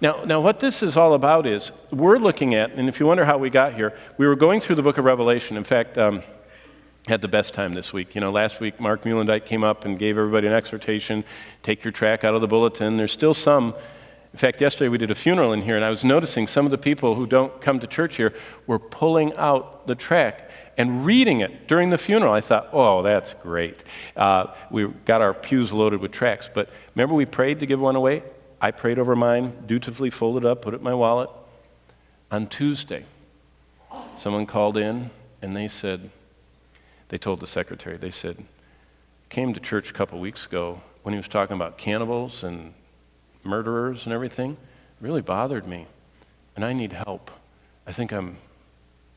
Now, what this is all about is we're looking at, and if you wonder how we got here, we were going through the book of Revelation. In fact, had the best time this week. Last week Mark Muhlendyke came up and gave everybody an exhortation, take your track out of the bulletin. There's still some. In fact, yesterday we did a funeral in here, and I was noticing some of the people who don't come to church here were pulling out the track and reading it during the funeral. I thought, oh, that's great. We got our pews loaded with tracts, but remember we prayed to give one away? I prayed over mine, dutifully folded up, put it in my wallet. On Tuesday, someone called in, and they told the secretary, they said, came to church a couple weeks ago when he was talking about cannibals and murderers and everything. It really bothered me, and I need help. I think I'm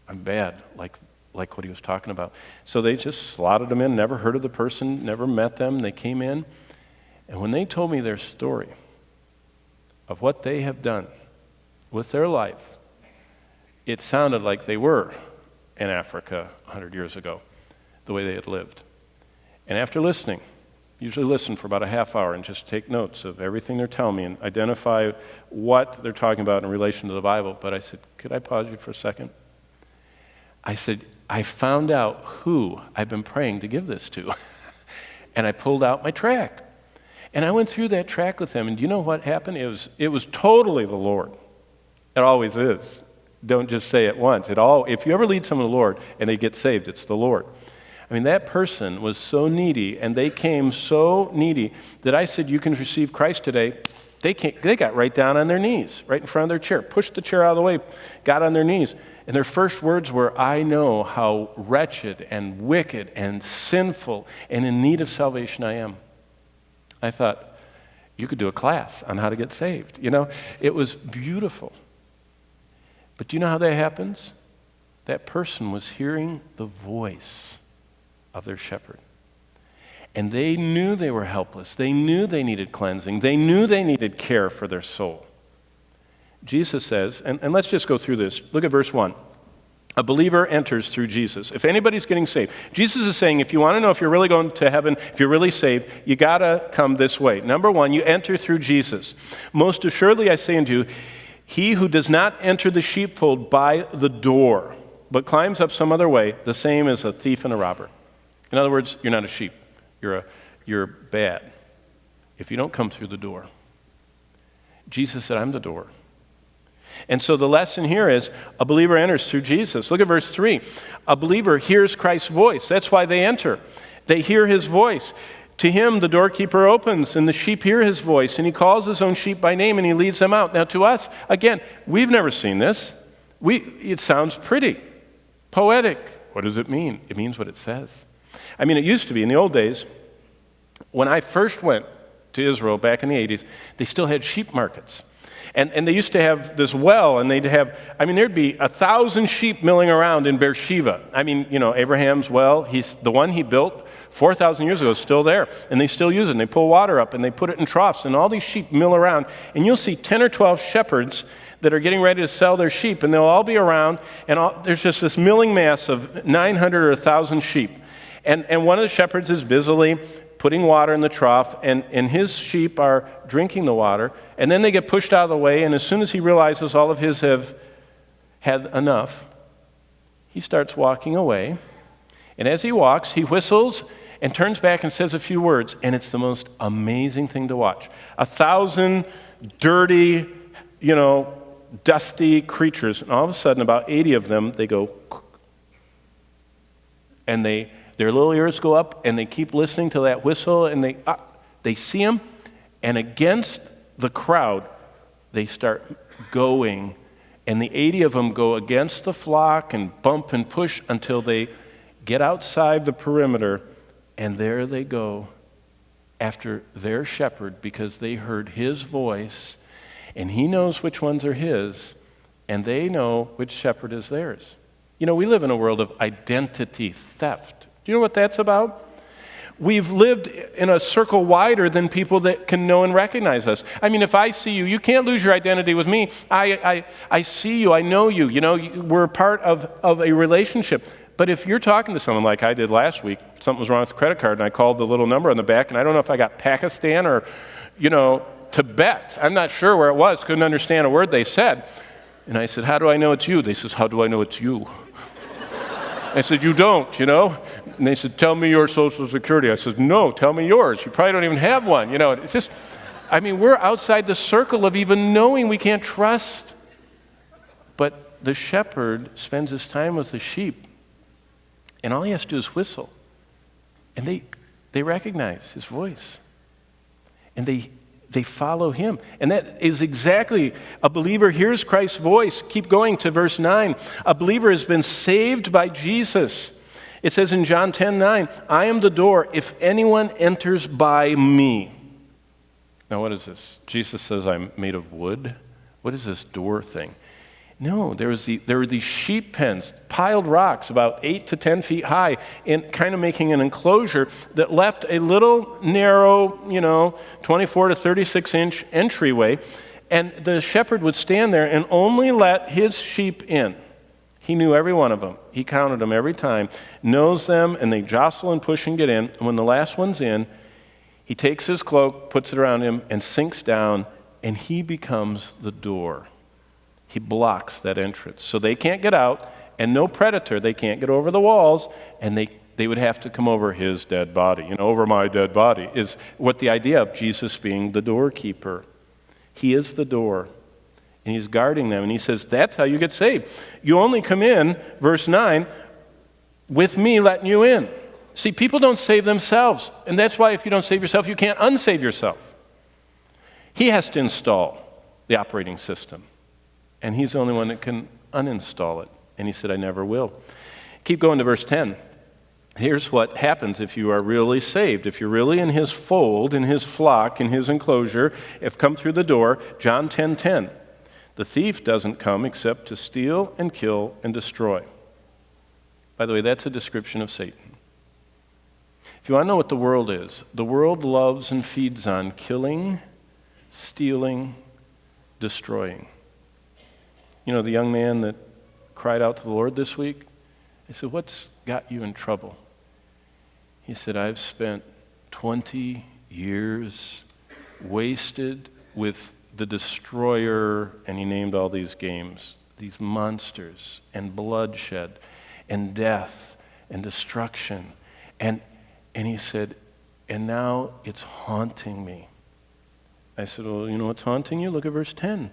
bad, like what he was talking about. So they just slotted them in, never heard of the person, never met them. They came in, and when they told me their story of what they have done with their life, it sounded like they were in Africa 100 years ago, the way they had lived. And after listening, usually listen for about a half hour and just take notes of everything they're telling me and identify what they're talking about in relation to the Bible. But I said, could I pause you for a second? I said, I found out who I've been praying to give this to. And I pulled out my track. And I went through that track with them, and you know what happened? It was totally the Lord. It always is. Don't just say it once. If you ever lead someone to the Lord and they get saved, it's the Lord. I mean, that person was so needy, and they came so needy that I said, you can receive Christ today. They got right down on their knees, right in front of their chair, pushed the chair out of the way, got on their knees. And their first words were, I know how wretched and wicked and sinful and in need of salvation I am. I thought, you could do a class on how to get saved. It was beautiful. But do you know how that happens? That person was hearing the voice of their shepherd. And they knew they were helpless. They knew they needed cleansing. They knew they needed care for their soul. Jesus says, and let's just go through this. Look at verse 1. A believer enters through Jesus. If anybody's getting saved, Jesus is saying, if you want to know if you're really going to heaven, if you're really saved, you got to come this way. Number one, you enter through Jesus. Most assuredly, I say unto you, he who does not enter the sheepfold by the door, but climbs up some other way, the same is a thief and a robber. In other words, you're not a sheep. You're bad if you don't come through the door. Jesus said, I'm the door. And so the lesson here is a believer enters through Jesus. Look at verse 3. A believer hears Christ's voice. That's why they enter. They hear his voice. To him, the doorkeeper opens, and the sheep hear his voice, and he calls his own sheep by name, and he leads them out. Now, to us, again, we've never seen this. It sounds pretty, poetic. What does it mean? It means what it says. I mean, it used to be in the old days, when I first went to Israel back in the 80s, they still had sheep markets. And they used to have this well, and there'd be 1,000 sheep milling around in Beersheba. Abraham's well, the one he built 4,000 years ago is still there, and they still use it, and they pull water up, and they put it in troughs, and all these sheep mill around, and you'll see 10 or 12 shepherds that are getting ready to sell their sheep, and they'll all be around, and there's just this milling mass of 900 or 1,000 sheep. And one of the shepherds is busily putting water in the trough, and his sheep are drinking the water, and then they get pushed out of the way, and as soon as he realizes all of his have had enough, he starts walking away, and as he walks, he whistles and turns back and says a few words, and it's the most amazing thing to watch. 1,000 dirty, dusty creatures, and all of a sudden, about 80 of them, they go, and their little ears go up, and they keep listening to that whistle, and they see him, and against the crowd, they start going, and the 80 of them go against the flock and bump and push until they get outside the perimeter, and there they go after their shepherd because they heard his voice, and he knows which ones are his, and they know which shepherd is theirs. We live in a world of identity theft. Do you know what that's about? We've lived in a circle wider than people that can know and recognize us. If I see you, you can't lose your identity with me. I see you, I know you. We're part of a relationship. But if you're talking to someone like I did last week, something was wrong with the credit card, and I called the little number on the back, and I don't know if I got Pakistan or, Tibet. I'm not sure where it was, couldn't understand a word they said. And I said, how do I know it's you? They says, how do I know it's you? I said, you don't, And they said, tell me your Social Security. I said, no, tell me yours. You probably don't even have one. It's just, we're outside the circle of even knowing we can't trust. But the shepherd spends his time with the sheep, and all he has to do is whistle. And they recognize his voice. And they follow him. And that is exactly, a believer hears Christ's voice. Keep going to verse 9. A believer has been saved by Jesus. It says in John 10:9, I am the door. If anyone enters by me. Now what is this? Jesus says I'm made of wood? What is this door thing? No, there were these sheep pens, piled rocks about 8 to 10 feet high, and kind of making an enclosure that left a little narrow, 24 to 36 inch entryway, and the shepherd would stand there and only let his sheep in. He knew every one of them. He counted them every time, knows them, and they jostle and push and get in. And when the last one's in, he takes his cloak, puts it around him, and sinks down, and he becomes the door. He blocks that entrance. So they can't get out, and no predator, they can't get over the walls, and they would have to come over his dead body. Over my dead body is what the idea of Jesus being the doorkeeper. He is the door, and he's guarding them, and he says, that's how you get saved. You only come in, verse 9, with me letting you in. See, people don't save themselves, and that's why if you don't save yourself, you can't unsave yourself. He has to install the operating system. And he's the only one that can uninstall it. And he said, I never will. Keep going to verse 10. Here's what happens if you are really saved. If you're really in his fold, in his flock, in his enclosure, if come through the door, John 10:10. The thief doesn't come except to steal and kill and destroy. By the way, that's a description of Satan. If you want to know what the world is, the world loves and feeds on killing, stealing, destroying. The young man that cried out to the Lord this week, I said, what's got you in trouble? He said, I've spent 20 years wasted with the destroyer, and he named all these games, these monsters, and bloodshed, and death, and destruction. And he said, and now it's haunting me. I said, well, you know what's haunting you? Look at verse 10.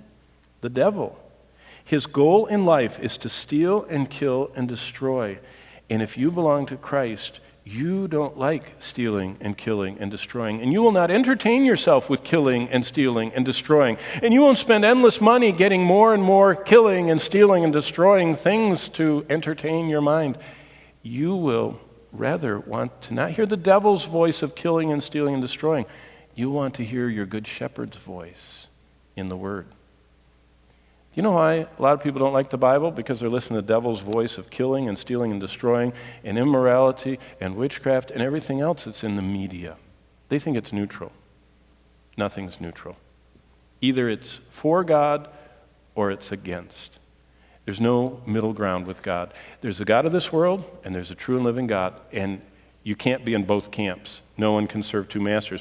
The devil. His goal in life is to steal and kill and destroy. And if you belong to Christ, you don't like stealing and killing and destroying. And you will not entertain yourself with killing and stealing and destroying. And you won't spend endless money getting more and more killing and stealing and destroying things to entertain your mind. You will rather want to not hear the devil's voice of killing and stealing and destroying. You want to hear your good shepherd's voice in the Word. You know why a lot of people don't like the Bible? Because they're listening to the devil's voice of killing and stealing and destroying and immorality and witchcraft and everything else that's in the media. They think it's neutral. Nothing's neutral. Either it's for God or it's against. There's no middle ground with God. There's the God of this world and there's a true and living God, and you can't be in both camps. No one can serve two masters.